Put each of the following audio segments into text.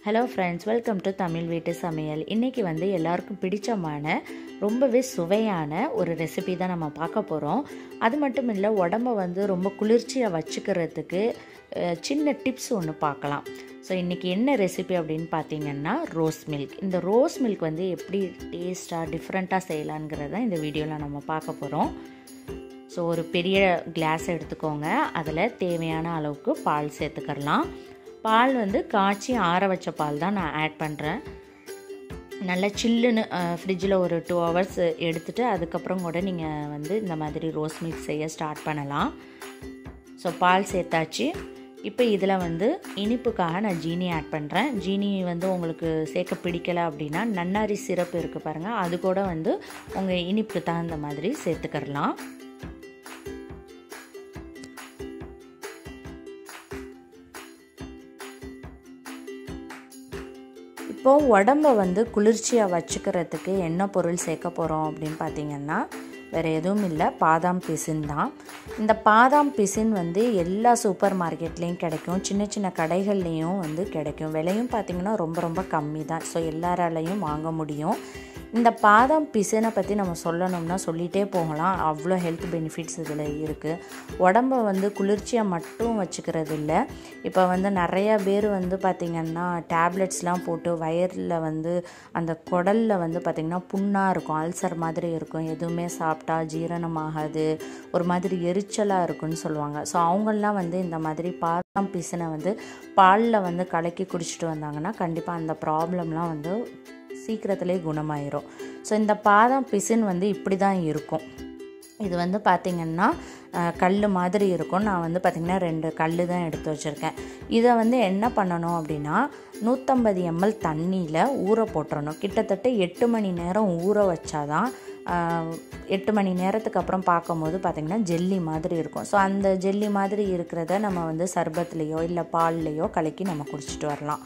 Hello friends, welcome to Tamil வீட்டு சமையல். இன்றைக்கி வந்து எல்லாருக்கும் பிடிச்சமான ரொம்பவே சுவையான ஒரு ரெசிபி தான் நம்ம பார்க்க போகிறோம். அது மட்டும் இல்லை, உடம்பை வந்து ரொம்ப குளிர்ச்சியாக வச்சுக்கிறதுக்கு சின்ன டிப்ஸ் ஒன்று பார்க்கலாம். ஸோ இன்றைக்கி என்ன ரெசிபி அப்படின்னு பார்த்தீங்கன்னா ரோஸ் மில்க். இந்த ரோஸ் மில்க் வந்து எப்படி டேஸ்ட்டாக டிஃப்ரெண்ட்டாக செய்யலாங்கிறத இந்த வீடியோவில் நம்ம பார்க்க போகிறோம். ஸோ ஒரு பெரிய கிளாஸ் எடுத்துக்கோங்க. அதில் தேவையான அளவுக்கு பால் சேர்த்துக்கலாம். பால் வந்து காய்ச்சி ஆற வச்ச பால் தான் நான் ஆட் பண்ணுறேன். நல்லா சில்லுன்னு ஃப்ரிட்ஜில் ஒரு 2 hours எடுத்துகிட்டு அதுக்கப்புறம் கூட நீங்கள் வந்து இந்த மாதிரி ரோஸ் மில்க் செய்ய ஸ்டார்ட் பண்ணலாம். ஸோ பால் சேர்த்தாச்சு. இப்போ இதில் வந்து இனிப்புக்காக நான் ஜீனி ஆட் பண்ணுறேன். ஜீனி வந்து உங்களுக்கு சேர்க்க பிடிக்கலை அப்படின்னா நன்னாரி சிரப்பு இருக்குது பாருங்கள், அது கூட வந்து உங்கள் இனிப்புக்கு தகுந்த மாதிரி சேர்த்துக்கிறலாம். இப்போது உடம்பை வந்து குளிர்ச்சியாக வச்சுக்கிறதுக்கு என்ன பொருள் சேர்க்க போகிறோம் அப்படின்னு பார்த்திங்கன்னா வேறு எதுவும் இல்லை, பாதாம் பிசின் தான். இந்த பாதாம் பிசின் வந்து எல்லா சூப்பர் மார்க்கெட்லேயும் கிடைக்கும், சின்ன சின்ன கடைகள்லேயும் வந்து கிடைக்கும். விலையும் பார்த்திங்கன்னா ரொம்ப ரொம்ப கம்மி தான். ஸோ எல்லாராலையும் வாங்க முடியும். இந்த பாதாம் பிசினை பற்றி நம்ம சொல்லணும்னா சொல்லிகிட்டே போகலாம். அவ்வளோ ஹெல்த் பெனிஃபிட்ஸ் இதில் இருக்குது. உடம்பை வந்து குளிர்ச்சியாக மட்டும் வச்சுக்கிறது இல்லை. இப்போ வந்து நிறையா பேர் வந்து பார்த்திங்கன்னா டேப்லெட்ஸ்லாம் போட்டு வயரில் வந்து அந்த குடலில் வந்து பார்த்திங்கன்னா புண்ணாக இருக்கும், அல்சர் மாதிரி இருக்கும், எதுவுமே சாப்பிட்டா ஜீரணமாகாது, ஒரு மாதிரி எரிச்சலாக இருக்குன்னு சொல்லுவாங்க. ஸோ அவங்களாம் வந்து இந்த மாதிரி பாதாம் பிசினை வந்து பாலில் வந்து கலக்கி குடிச்சிட்டு வந்தாங்கன்னா கண்டிப்பாக அந்த ப்ராப்ளம்லாம் வந்து சீக்கிரத்திலே குணமாயிரும். ஸோ இந்த பாதாம் பிசின் வந்து இப்படி தான் இருக்கும். இது வந்து பார்த்திங்கன்னா கல் மாதிரி இருக்கும். நான் வந்து பார்த்திங்கன்னா 2 கல் தான் எடுத்து வச்சுருக்கேன். இதை வந்து என்ன பண்ணணும் அப்படின்னா 150 ml தண்ணியில் ஊற போட்டுறணும். கிட்டத்தட்ட 8 மணி நேரம் ஊற வச்சாதான் 8 மணி நேரத்துக்கு அப்புறம் பார்க்கும்போது பார்த்திங்கன்னா ஜெல்லி மாதிரி இருக்கும். ஸோ அந்த ஜெல்லி மாதிரி இருக்கிறத நம்ம வந்து சர்பத்துலேயோ இல்லை பால்லையோ கலக்கி நம்ம குடிச்சிட்டு வரலாம்.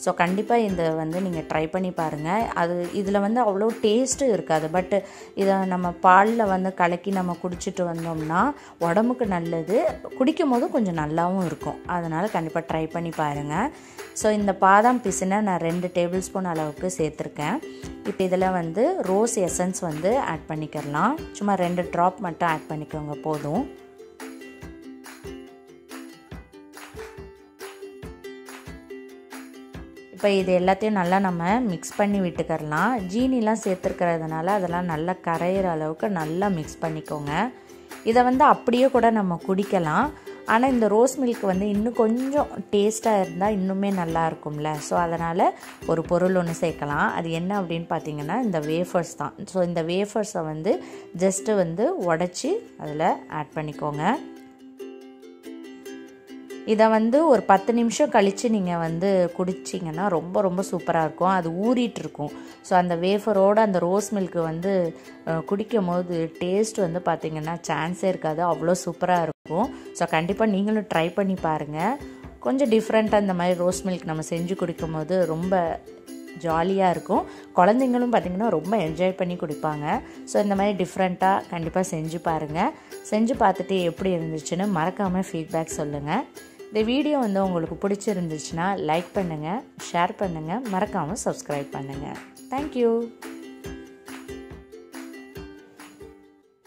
ஸோ கண்டிப்பாக இதை வந்து நீங்கள் ட்ரை பண்ணி பாருங்கள். இதில் வந்து அவ்வளோ டேஸ்ட்டு இருக்காது. பட் இதை நம்ம பாலில் வந்து கலக்கி நம்ம குடிச்சிட்டு வந்தோம்னா உடம்புக்கு நல்லது, குடிக்கும் போது கொஞ்சம் நல்லாவும் இருக்கும். அதனால் கண்டிப்பாக ட்ரை பண்ணி பாருங்கள். ஸோ இந்த பாதாம் பிசினை நான் 2 டேபிள் ஸ்பூன் அளவுக்கு சேர்த்துருக்கேன். இப்போ இதில் வந்து ரோஸ் எசன்ஸ் வந்து ஆட் பண்ணிக்கிறலாம். சும்மா 2 ட்ராப் மட்டும் ஆட் பண்ணிக்கோங்க போதும். இப்போ இது எல்லாத்தையும் நல்லா நம்ம மிக்ஸ் பண்ணி விட்டுக்கிறலாம். ஜீனிலாம் சேர்த்துருக்கிறதுனால அதெல்லாம் நல்லா கரையிற அளவுக்கு நல்லா மிக்ஸ் பண்ணிக்கோங்க. இதை வந்து அப்படியே கூட நம்ம குடிக்கலாம். ஆனால் இந்த ரோஸ் மில்க் வந்து இன்னும் கொஞ்சம் டேஸ்ட்டாக இருந்தால் இன்னுமே நல்லா இருக்கும்ல. ஸோ அதனால் ஒரு பொருள் ஒன்று சேர்க்கலாம். அது என்ன அப்படின்னு பார்த்தீங்கன்னா இந்த வேஃபர்ஸ் தான். ஸோ இந்த வேஃபர்ஸை வந்து ஜஸ்ட்டு வந்து உடச்சி அதில் ஆட் பண்ணிக்கோங்க. இதை வந்து ஒரு 10 நிமிஷம் கழித்து நீங்கள் வந்து குடிச்சிங்கன்னா ரொம்ப ரொம்ப சூப்பராக இருக்கும். அது ஊறிட்டுருக்கும். ஸோ அந்த வேஃபரோடு அந்த ரோஸ் மில்க்கு வந்து குடிக்கும் போது டேஸ்ட் வந்து பார்த்திங்கன்னா சான்ஸே இருக்காது, அவ்வளோ சூப்பராக இருக்கும். ஸோ கண்டிப்பாக நீங்களும் ட்ரை பண்ணி பாருங்கள். கொஞ்சம் டிஃப்ரெண்ட்டாக இந்த மாதிரி ரோஸ் மில்க் நம்ம செஞ்சு குடிக்கும் போது ரொம்ப ஜாலியாக இருக்கும். குழந்தைங்களும் பார்த்திங்கன்னா ரொம்ப என்ஜாய் பண்ணி குடிப்பாங்க. ஸோ இந்த மாதிரி டிஃப்ரெண்ட்டாக கண்டிப்பாக செஞ்சு பாருங்கள். செஞ்சு பார்த்துட்டு எப்படி இருந்துச்சுன்னு மறக்காமல் ஃபீட்பேக் சொல்லுங்கள். இந்த வீடியோ வந்து உங்களுக்கு பிடிச்சிருந்துச்சுன்னா லைக் பண்ணுங்கள், ஷேர் பண்ணுங்கள், மறக்காமல் சப்ஸ்கிரைப் பண்ணுங்கள். தேங்க்யூ.